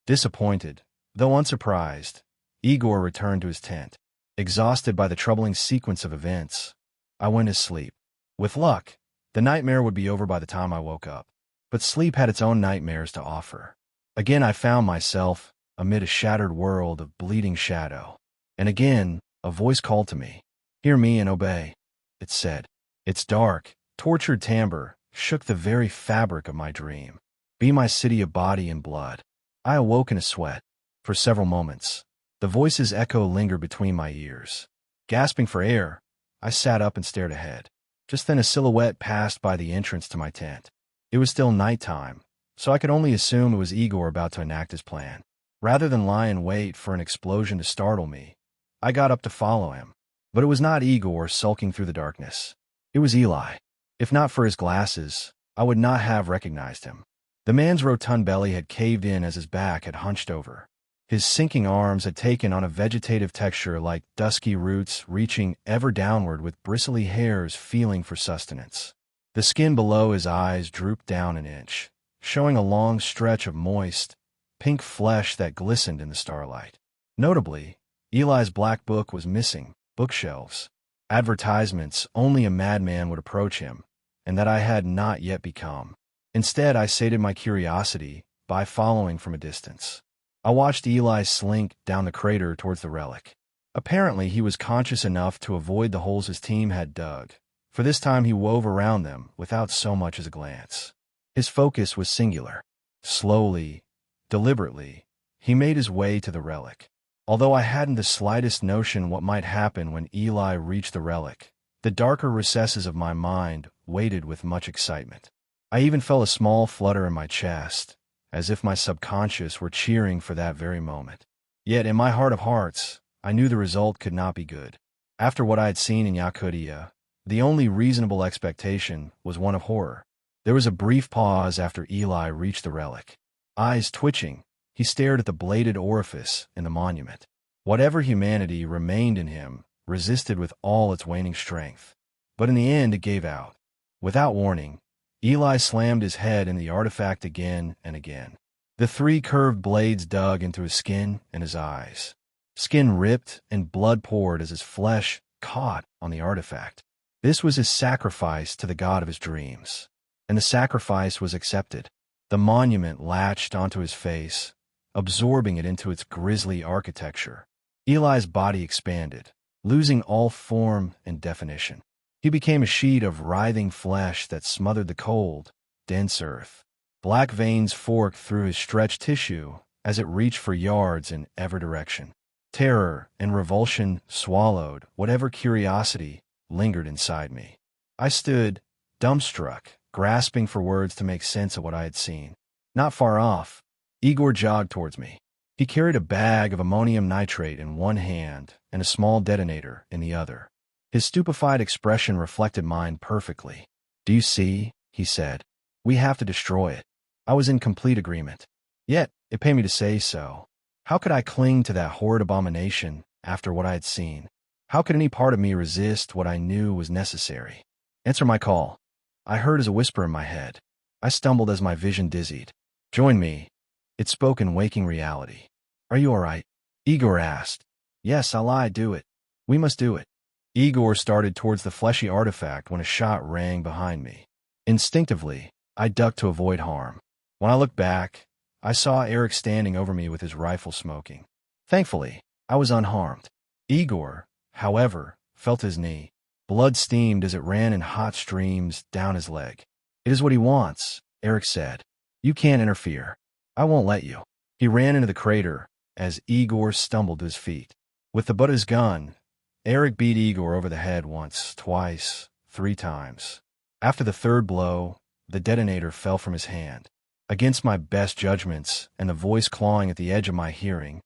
Speaker 1: Disappointed, though unsurprised, Igor returned to his tent. Exhausted by the troubling sequence of events, I went to sleep. With luck, the nightmare would be over by the time I woke up. But sleep had its own nightmares to offer. Again I found myself amid a shattered world of bleeding shadow. And again, a voice called to me. Hear me and obey, it said. Its dark, tortured timbre shook the very fabric of my dream. Be my city of body and blood. I awoke in a sweat. For several moments, the voice's echo lingered between my ears. Gasping for air, I sat up and stared ahead. Just then a silhouette passed by the entrance to my tent. It was still nighttime, so I could only assume it was Igor about to enact his plan. Rather than lie in wait for an explosion to startle me, I got up to follow him. But it was not Igor sulking through the darkness. It was Eli. If not for his glasses, I would not have recognized him. The man's rotund belly had caved in as his back had hunched over. His sinking arms had taken on a vegetative texture like dusky roots reaching ever downward with bristly hairs feeling for sustenance. The skin below his eyes drooped down an inch, showing a long stretch of moist, pink flesh that glistened in the starlight. Notably, Eli's black book was missing, bookshelves, advertisements only a madman would approach him, and that I had not yet become. Instead, I sated my curiosity by following from a distance. I watched Eli slink down the crater towards the relic. Apparently, he was conscious enough to avoid the holes his team had dug, for this time he wove around them without so much as a glance. His focus was singular. Slowly, deliberately, he made his way to the relic. Although I hadn't the slightest notion what might happen when Eli reached the relic, the darker recesses of my mind waited with much excitement. I even felt a small flutter in my chest, as if my subconscious were cheering for that very moment. Yet in my heart of hearts, I knew the result could not be good. After what I had seen in Yakutia, the only reasonable expectation was one of horror. There was a brief pause after Eli reached the relic. Eyes twitching, he stared at the bladed orifice in the monument. Whatever humanity remained in him resisted with all its waning strength. But in the end it gave out. Without warning, Eli slammed his head in the artifact again and again. The 3 curved blades dug into his skin and his eyes. Skin ripped and blood poured as his flesh caught on the artifact. This was his sacrifice to the god of his dreams. And the sacrifice was accepted. The monument latched onto his face, absorbing it into its grisly architecture. Eli's body expanded, losing all form and definition. He became a sheet of writhing flesh that smothered the cold, dense earth. Black veins forked through his stretched tissue as it reached for yards in every direction. Terror and revulsion swallowed whatever curiosity lingered inside me. I stood, dumbstruck, grasping for words to make sense of what I had seen. Not far off, Igor jogged towards me. He carried a bag of ammonium nitrate in one hand and a small detonator in the other. His stupefied expression reflected mine perfectly. "Do you see?" he said. "We have to destroy it." I was in complete agreement. Yet, it pained me to say so. How could I cling to that horrid abomination after what I had seen? How could any part of me resist what I knew was necessary? "Answer my call," I heard as a whisper in my head. I stumbled as my vision dizzied. "Join me." It spoke in waking reality. "Are you all right?" Igor asked. "Yes, I'll do it. We must do it." Igor started towards the fleshy artifact when a shot rang behind me. Instinctively, I ducked to avoid harm. When I looked back, I saw Eric standing over me with his rifle smoking. Thankfully, I was unharmed. Igor, however, felt his knee. Blood steamed as it ran in hot streams down his leg. "It is what he wants," Eric said. You can't interfere. I won't let you. He ran into the crater as Igor stumbled to his feet. With the butt of his gun, Eric beat Igor over the head once, twice, 3 times. After the 3rd blow, the detonator fell from his hand. Against my best judgments and the voice clawing at the edge of my hearing,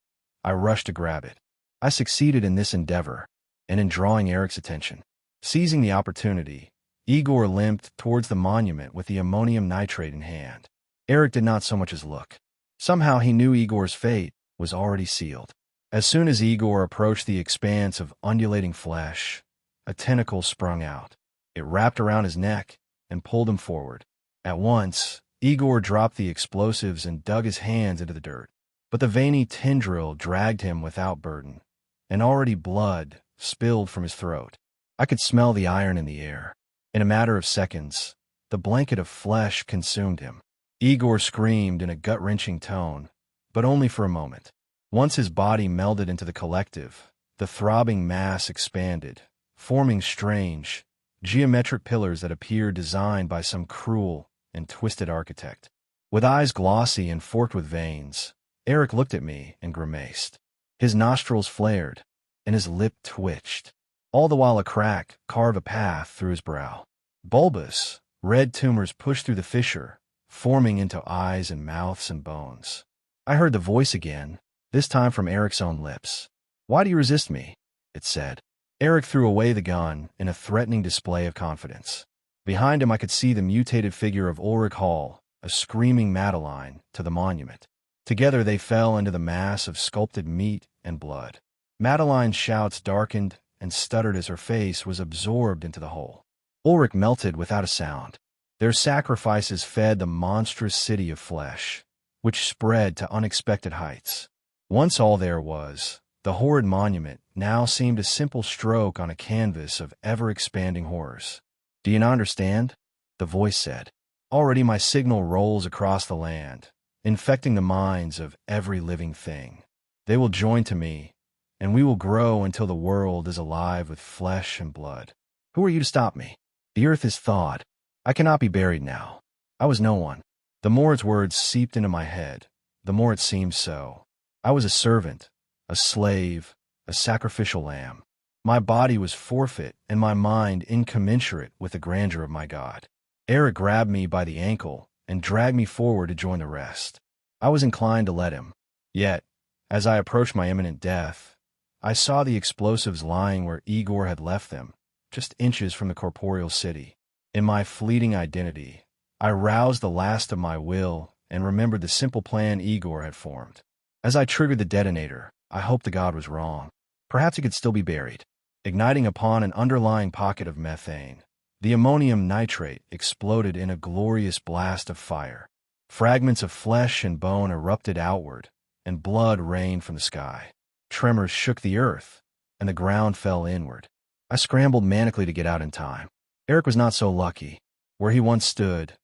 Speaker 1: I rushed to grab it. I succeeded in this endeavor and in drawing Eric's attention. Seizing the opportunity, Igor limped towards the monument with the ammonium nitrate in hand. Eric did not so much as look. Somehow he knew Igor's fate was already sealed. As soon as Igor approached the expanse of undulating flesh, a tentacle sprung out. It wrapped around his neck and pulled him forward. At once, Igor dropped the explosives and dug his hands into the dirt. But the veiny tendril dragged him without burden, and already blood spilled from his throat. I could smell the iron in the air. In a matter of seconds, the blanket of flesh consumed him. Igor screamed in a gut-wrenching tone, but only for a moment. Once his body melded into the collective, the throbbing mass expanded, forming strange, geometric pillars that appeared designed by some cruel and twisted architect. With eyes glossy and forked with veins, Eric looked at me and grimaced. His nostrils flared, and his lip twitched, all the while a crack carved a path through his brow. Bulbous, red tumors pushed through the fissure, forming into eyes and mouths and bones. I heard the voice again, this time from Eric's own lips. "Why do you resist me?" it said. Eric threw away the gun in a threatening display of confidence. Behind him I could see the mutated figure of Ulrich Hall, a screaming Madeline, to the monument. Together they fell into the mass of sculpted meat and blood. Madeline's shouts darkened and stuttered as her face was absorbed into the hole. Ulrich melted without a sound. Their sacrifices fed the monstrous city of flesh, which spread to unexpected heights. Once all there was, the horrid monument now seemed a simple stroke on a canvas of ever-expanding horrors. "Do you not understand?" the voice said. "Already my signal rolls across the land, infecting the minds of every living thing. They will join to me, and we will grow until the world is alive with flesh and blood. Who are you to stop me? The earth is thawed. I cannot be buried now. I was no one." The more its words seeped into my head, the more it seemed so. I was a servant, a slave, a sacrificial lamb. My body was forfeit and my mind incommensurate with the grandeur of my God. Eric grabbed me by the ankle and dragged me forward to join the rest. I was inclined to let him. Yet, as I approached my imminent death, I saw the explosives lying where Igor had left them, just inches from the corporeal city. In my fleeting identity, I roused the last of my will and remembered the simple plan Igor had formed. As I triggered the detonator, I hoped the god was wrong. Perhaps it could still be buried. Igniting upon an underlying pocket of methane, the ammonium nitrate exploded in a glorious blast of fire. Fragments of flesh and bone erupted outward, and blood rained from the sky. Tremors shook the earth, and the ground fell inward. I scrambled manically to get out in time. Eric was not so lucky. Where he once stood,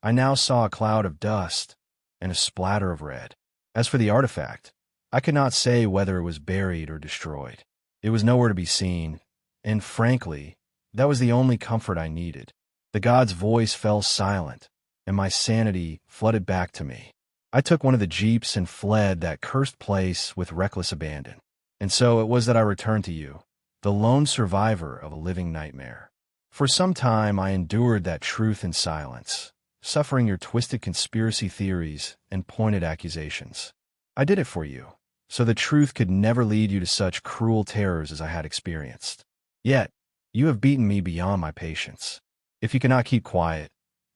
Speaker 1: I now saw a cloud of dust and a splatter of red. As for the artifact, I could not say whether it was buried or destroyed. It was nowhere to be seen, and frankly, that was the only comfort I needed. The god's voice fell silent, and my sanity flooded back to me. I took one of the jeeps and fled that cursed place with reckless abandon. And so it was that I returned to you, the lone survivor of a living nightmare. For some time I endured that truth in silence, suffering your twisted conspiracy theories and pointed accusations. I did it for you, so the truth could never lead you to such cruel terrors as I had experienced. Yet, you have beaten me beyond my patience. If you cannot keep quiet,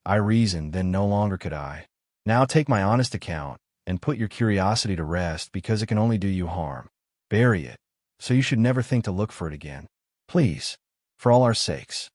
Speaker 1: I reasoned, then no longer could I. Now take my honest account and put your curiosity to rest, because it can only do you harm. Bury it, so you should never think to look for it again. Please, for all our sakes.